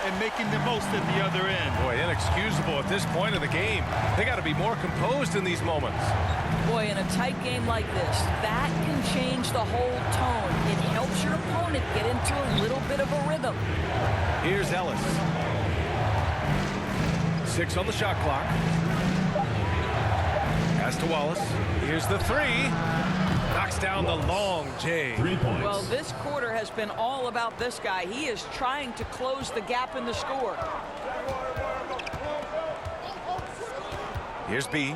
and making the most at the other end. Boy, inexcusable at this point of the game. They got to be more composed in these moments. Boy, in a tight game like this, that can change the whole tone. It helps your opponent get into a little bit of a rhythm. Here's Ellis. 6 on the shot clock. Pass to Wallace. Here's the 3. Knocks down the long J. 3 points. Well, this quarter has been all about this guy. He is trying to close the gap in the score. Here's B.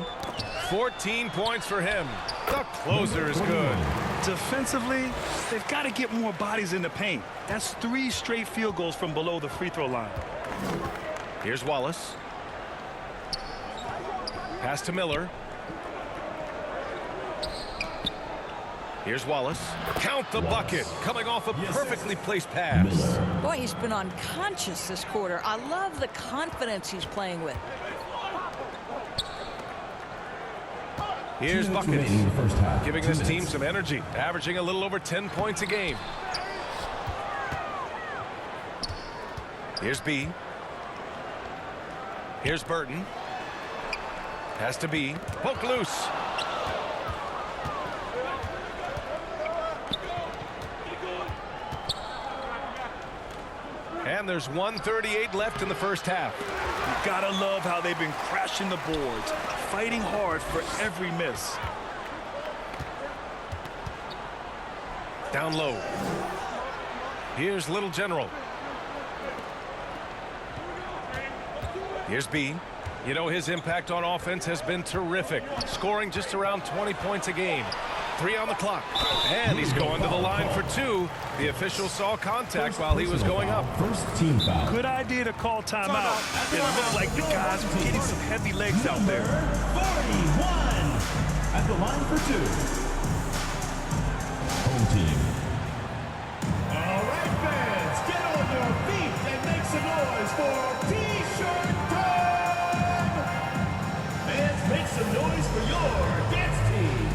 14 points for him. The closer is good. Defensively, they've got to get more bodies in the paint. That's 3 straight field goals from below the free throw line. Here's Wallace. Pass to Miller. Here's Wallace. Count the bucket. Coming off a perfectly placed pass. Boy, he's been unconscious this quarter. I love the confidence he's playing with. Here's Buckets, giving this team some energy, averaging a little over 10 points a game. Here's B. Here's Burton. Has to be. Poke loose. And there's 1:38 left in the first half. You gotta love how they've been crashing the boards, fighting hard for every miss. Down low. Here's Little General. Here's B. You know, his impact on offense has been terrific, scoring just around 20 points a game. 3 on the clock, and he's going to the line for 2. The official saw contact while he was going up. First team foul. Good idea to call timeout. It looked like the guys were getting some heavy legs out there. 41 at the line for 2. Home team. All right, fans, get on your feet and make some noise for T-shirt time. Fans, make some noise for your dance team.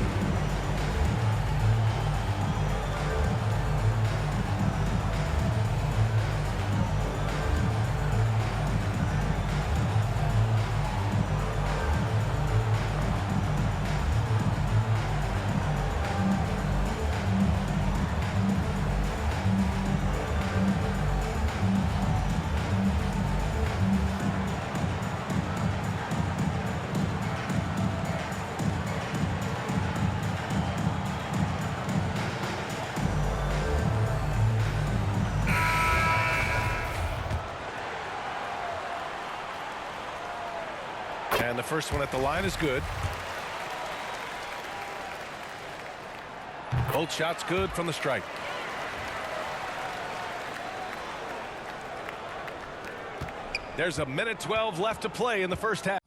And the first one at the line is good. Both shots good from the stripe. There's a minute 12 left to play in the first half.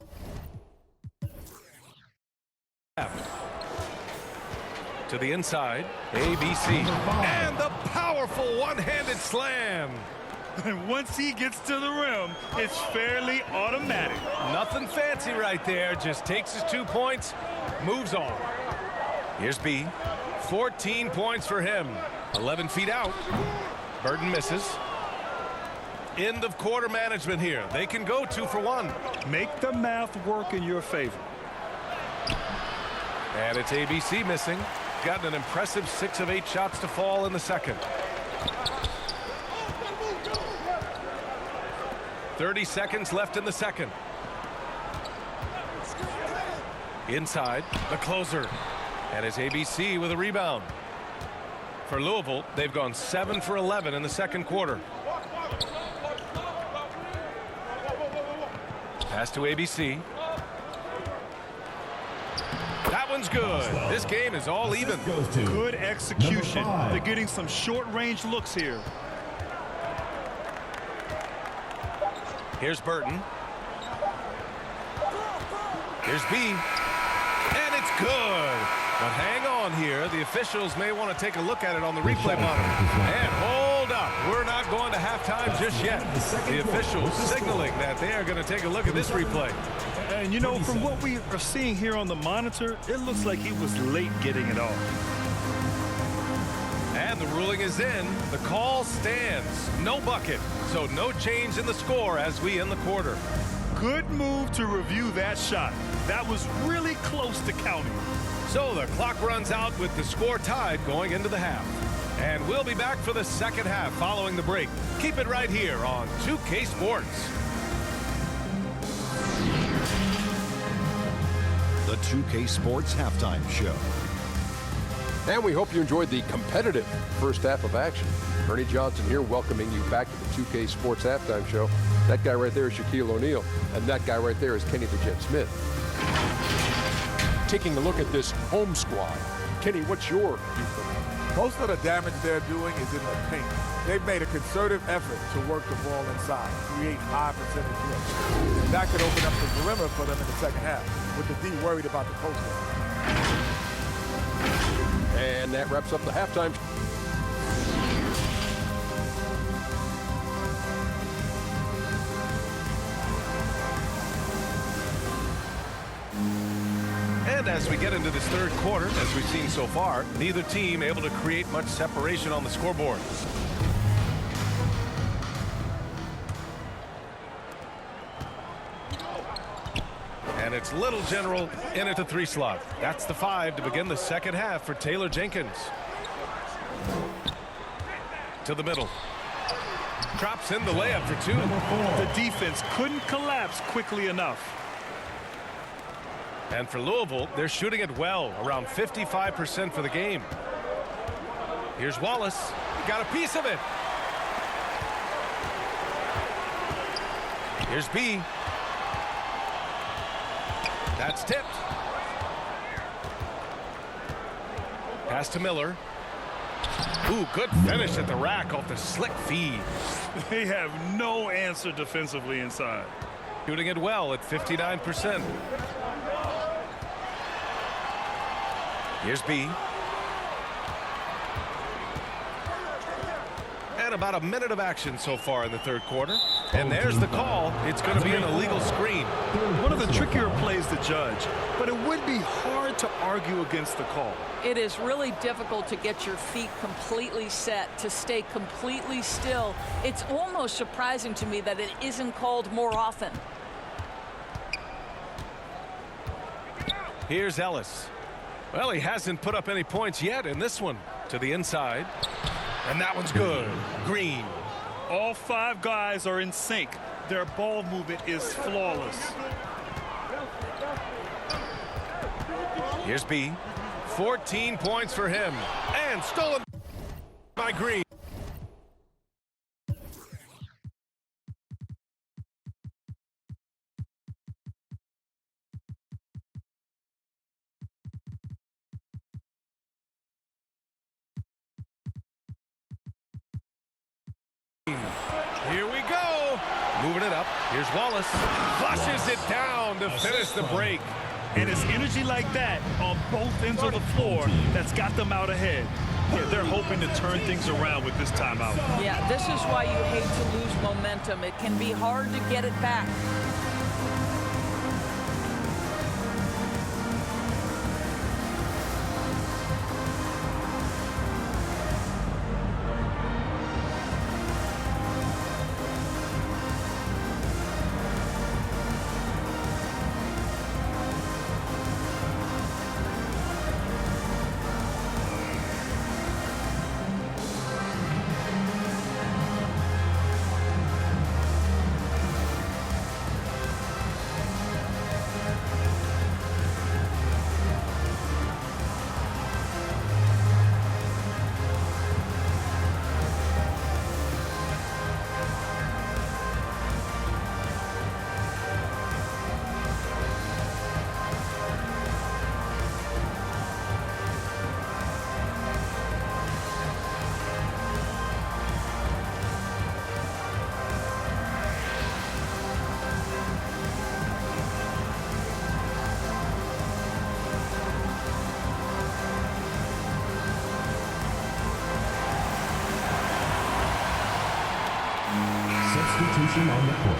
To the inside, ABC. And the powerful one-handed slam. And once he gets to the rim, it's fairly automatic. Nothing fancy right there. Just takes his 2 points, moves on. Here's B. 14 points for him. 11 feet out. Burton misses. End of quarter management here. They can go 2 for 1. Make the math work in your favor. And it's ABC missing. Gotten an impressive 6 of 8 shots to fall in the second. 30 seconds left in the second. Inside, the closer. And it's ABC with a rebound. For Louisville, they've gone 7 for 11 in the second quarter. Pass to ABC. That one's good. This game is all even. Good execution. They're getting some short-range looks here. Here's Burton. Here's B. And it's good. But hang on here. The officials may want to take a look at it on the replay monitor. And hold up. We're not going to halftime just yet. The officials signaling that they are going to take a look at this replay. And, you know, from what we are seeing here on the monitor, it looks like he was late getting it off. And And the ruling is in. The call stands. No bucket. So no change in the score as we end the quarter. Good move to review that shot. That was really close to counting. So the clock runs out with the score tied going into the half. And we'll be back for the second half following the break. Keep it right here on 2K Sports. The 2K Sports Halftime Show. And we hope you enjoyed the competitive first half of action. Ernie Johnson here welcoming you back to the 2K Sports Halftime Show. That guy right there is Shaquille O'Neal, and that guy right there is Kenny the Jet Smith. Taking a look at this home squad. Kenny, what's your viewpoint? Most of the damage they're doing is in the paint. They've made a concerted effort to work the ball inside, create high percentage hits. And that could open up the perimeter for them in the second half, with the D worried about the post game. And that wraps up the halftime. And as we get into this third quarter, as we've seen so far, neither team able to create much separation on the scoreboard. And it's Little General in at the 3 slot. That's the 5 to begin the second half for Taylor Jenkins. To the middle. Drops in the layup for 2. The defense couldn't collapse quickly enough. And for Louisville, they're shooting it well, around 55% for the game. Here's Wallace. Got a piece of it. Here's B. That's tipped. Pass to Miller. Ooh, good finish at the rack off the slick feed. They have no answer defensively inside. Shooting it well at 59%. Here's B. And about a minute of action so far in the third quarter. And there's the call. It's going to be an illegal screen. One of the trickier plays to judge, but it would be hard to argue against the call. It is really difficult to get your feet completely set, to stay completely still. It's almost surprising to me that it isn't called more often. Here's Ellis. Well, he hasn't put up any points yet in this one. To the inside. And that one's good. Green. All 5 guys are in sync. Their ball movement is flawless. Here's B. 14 points for him. And stolen by Green. Here we go. Moving it up. Here's Wallace. Flushes it down to finish the break. And it's energy like that on both ends of the floor that's got them out ahead. Yeah, they're hoping to turn things around with this timeout. Yeah, this is why you hate to lose momentum. It can be hard to get it back. Substitution on the court.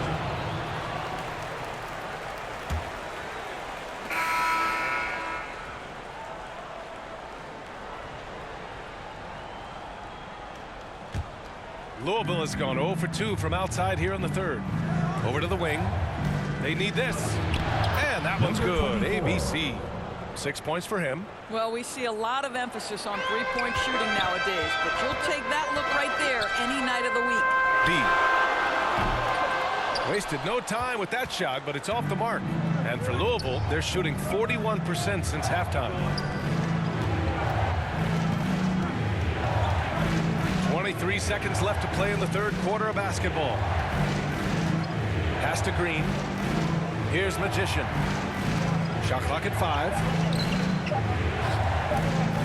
Louisville has gone 0 for 2 from outside here in the third. Over to the wing. They need this. And that one's good. ABC. 6 points for him. Well, we see a lot of emphasis on three-point shooting nowadays, but you'll take that look right there any night of the week. B. Wasted no time with that shot, but it's off the mark. And for Louisville, they're shooting 41% since halftime. 23 seconds left to play in the third quarter of basketball. Pass to Green. Here's Magician. Shot clock at 5.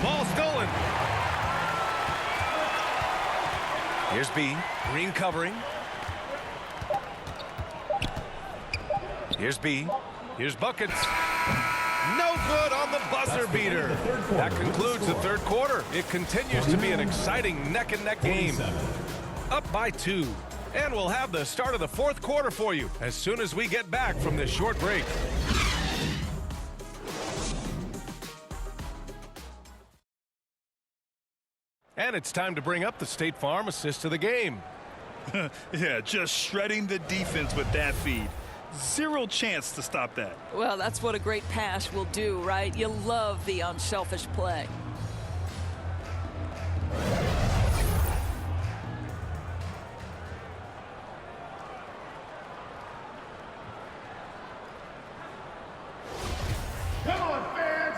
Ball stolen. Here's B. Green covering. Here's B. Here's buckets. No good on the buzzer beater. That concludes the third quarter. It continues to be an exciting neck-and-neck game. Up by 2. And we'll have the start of the fourth quarter for you as soon as we get back from this short break. And it's time to bring up the State Farm assist of the game. Yeah, just shredding the defense with that feed. Zero chance to stop that. Well, that's what a great pass will do, right? You love the unselfish play.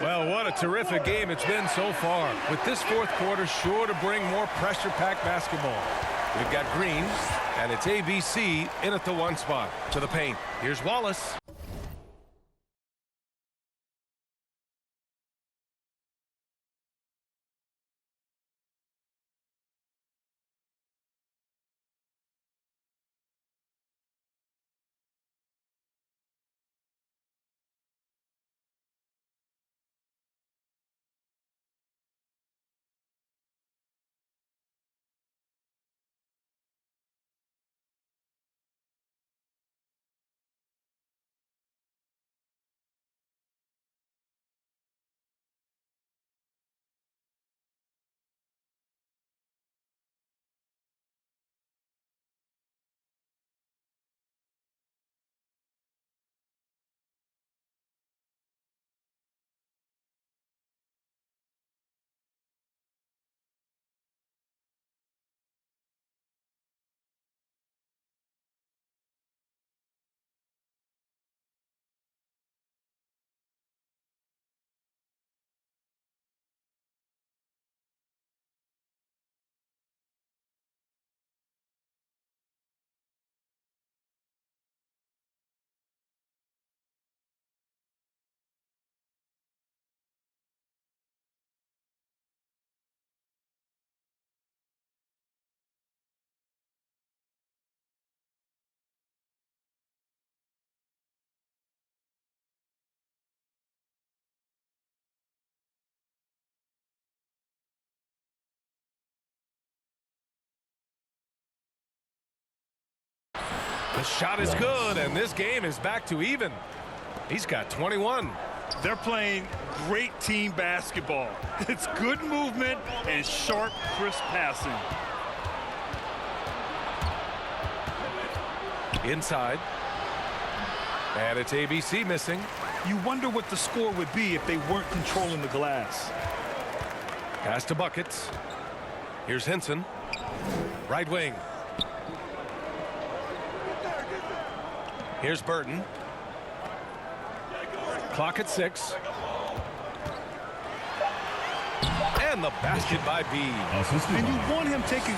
Well, what a terrific game it's been so far. With this fourth quarter sure to bring more pressure-packed basketball. We've got Green, and it's ABC in at the 1 spot. To the paint. Here's Wallace. The shot is good, and this game is back to even. He's got 21. They're playing great team basketball. It's good movement and sharp, crisp passing. Inside. And it's ABC missing. You wonder what the score would be if they weren't controlling the glass. Pass to buckets. Here's Henson. Right wing. Here's Burton. Clock at 6. And the basket by B. And you want him taking